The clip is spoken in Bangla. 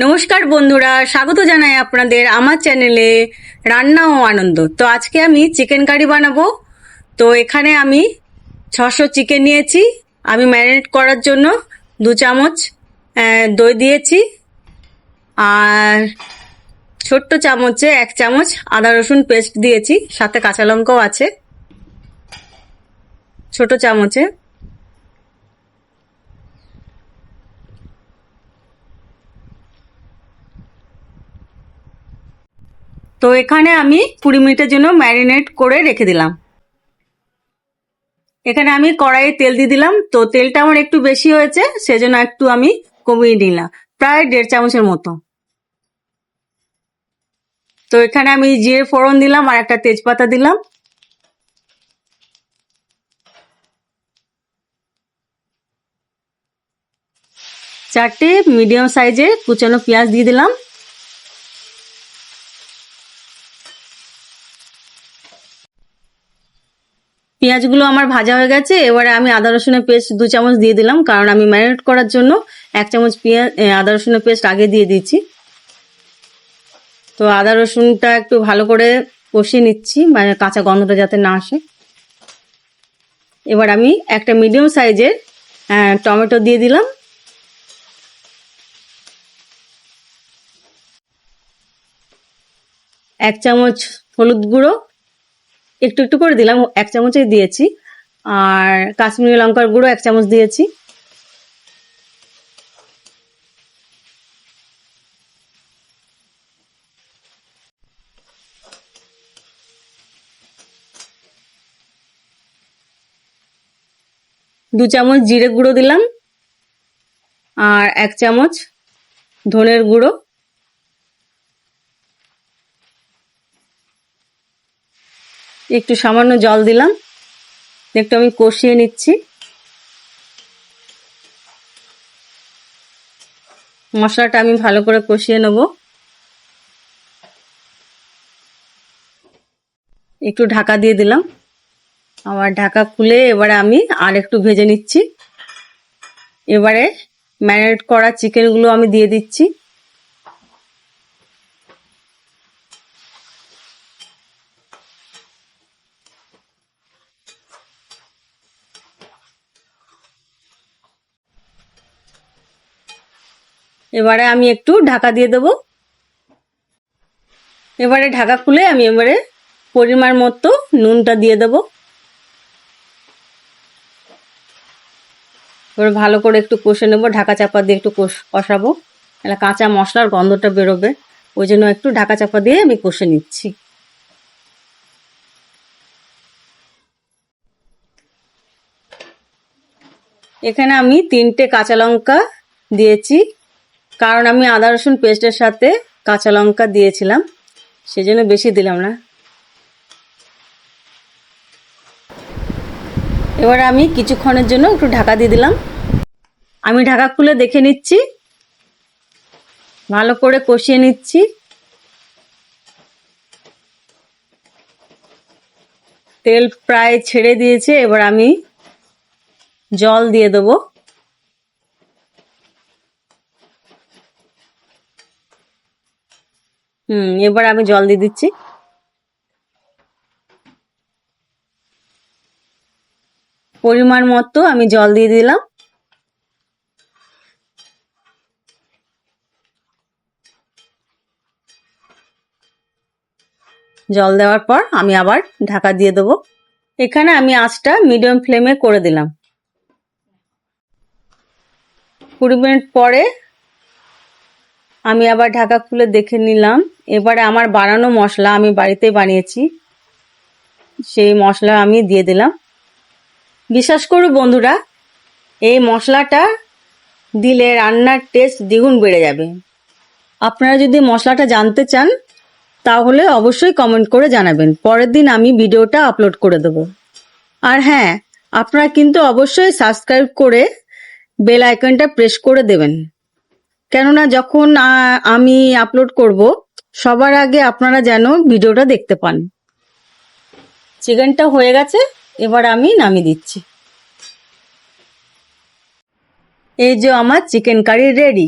নমস্কার বন্ধুরা, স্বাগত জানাই আপনাদের আমার চ্যানেলে রান্না ও আনন্দ। তো আজকে আমি চিকেন কারি বানাবো। তো এখানে আমি 600 চিকেন নিয়েছি। আমি ম্যারিনেট করার জন্য 2 চামচ দই দিয়েছি, আর ছোট্ট চামচে 1 চামচ আদা রসুন পেস্ট দিয়েছি, সাথে কাঁচা লঙ্কাও আছে ছোট চামচে। তো এখানে আমি 20 মিনিটের জন্য ম্যারিনেট করে রেখে দিলাম। এখানে আমি কড়াইয়ে তেল দিয়ে দিলাম। তো তেলটা আমার একটু বেশি হয়েছে, সেজন্য একটু আমি কমিয়ে দিলাম, প্রায় 1.5 চামচের মতো। তো এখানে আমি জিরে ফোড়ন দিলাম আর একটা তেজপাতা দিলাম। চারটে মিডিয়াম সাইজের কুচানো পেঁয়াজ দিয়ে দিলাম। পেঁয়াজগুলো আমার ভাজা হয়ে গেছে। এবারে আমি আদা রসুনের পেস্ট 2 চামচ দিয়ে দিলাম, কারণ আমি ম্যারিনেট করার জন্য 1 চামচ আদা রসুনের পেস্ট আগে দিয়ে দিয়েছি। তো আদা রসুনটা একটু ভালো করে কষিয়ে নিচ্ছি, মানে কাঁচা গন্ধটা যাতে না আসে। এবার আমি একটা মিডিয়াম সাইজের টমেটো দিয়ে দিলাম। এক চামচ হলুদ গুঁড়ো একটু একটু করে দিলাম, 1 চামচই দিয়েছি। আর কাশ্মীরি লঙ্কার গুঁড়ো 1 চামচ দিয়েছি। দু চামচ জিরে গুঁড়ো দিলাম, আর 1 চামচ ধনের গুঁড়ো। একটু সামান্য জল দিলাম, একটু আমি কষিয়ে নিচ্ছি। মশলাটা আমি ভালো করে কষিয়ে নেব। একটু ঢাকা দিয়ে দিলাম, আবার ঢাকা খুলে এবারে আমি আর একটু ভেজে নিচ্ছি। এবারে ম্যারিনেট করা চিকেনগুলো আমি দিয়ে দিচ্ছি। এবারে আমি একটু ঢাকা দিয়ে দেব। এবারে ঢাকা খুলে আমি এবারে পরিমাণ মতো নুনটা দিয়ে দেব। এবার ভালো করে একটু কষে নেব, ঢাকা চাপা দিয়ে একটু কষাবো, তাহলে কাঁচা মশলার গন্ধটা বেরোবে। ওই জন্য একটু ঢাকা চাপা দিয়ে আমি কষে নিচ্ছি। এখানে আমি 3টে কাঁচা লঙ্কা দিয়েছি, কারণ আমি আদা রসুন পেস্টের সাথে কাঁচা লঙ্কা দিয়েছিলাম, সেজন্য বেশি দিলাম না। এবার আমি কিছুক্ষণের জন্য একটু ঢাকা দিয়ে দিলাম। আমি ঢাকা খুলে দেখে নিচ্ছি, ভালো করে কষিয়ে নিচ্ছি। তেল প্রায় ছেড়ে দিয়েছে। এবার আমি জল দিয়ে দেবো। এবার আমি জল দিয়ে দিচ্ছি। পরিমাণ মতো আমি জল দিয়ে দিলাম। জল দেওয়ার পর আমি আবার ঢাকা দিয়ে দেবো। এখানে আমি আঁচটা মিডিয়াম ফ্লেমে করে দিলাম। 20 মিনিট পরে আমি আবার ঢাকা খুলে দেখে নিলাম। এবারে আমার বানানো মশলা, আমি বাড়িতে বানিয়েছি, সেই মশলা আমি দিয়ে দিলাম। বিশ্বাস করুন বন্ধুরা, এই মশলাটা দিলে রান্নার টেস্ট দ্বিগুণ বেড়ে যাবে। আপনারা যদি মশলাটা জানতে চান তাহলে অবশ্যই কমেন্ট করে জানাবেন, পরের দিন আমি ভিডিওটা আপলোড করে দেব। আর হ্যাঁ, আপনারা কিন্তু অবশ্যই সাবস্ক্রাইব করে বেল আইকনটা প্রেস করে দেবেন, কেননা যখন আমি আপলোড করব সবার আগে আপনারা যেন ভিডিওটা দেখতে পান। চিকেনটা হয়ে গেছে, এবার আমি নামিয়ে দিচ্ছি। এই যে আমার চিকেন কারি রেডি।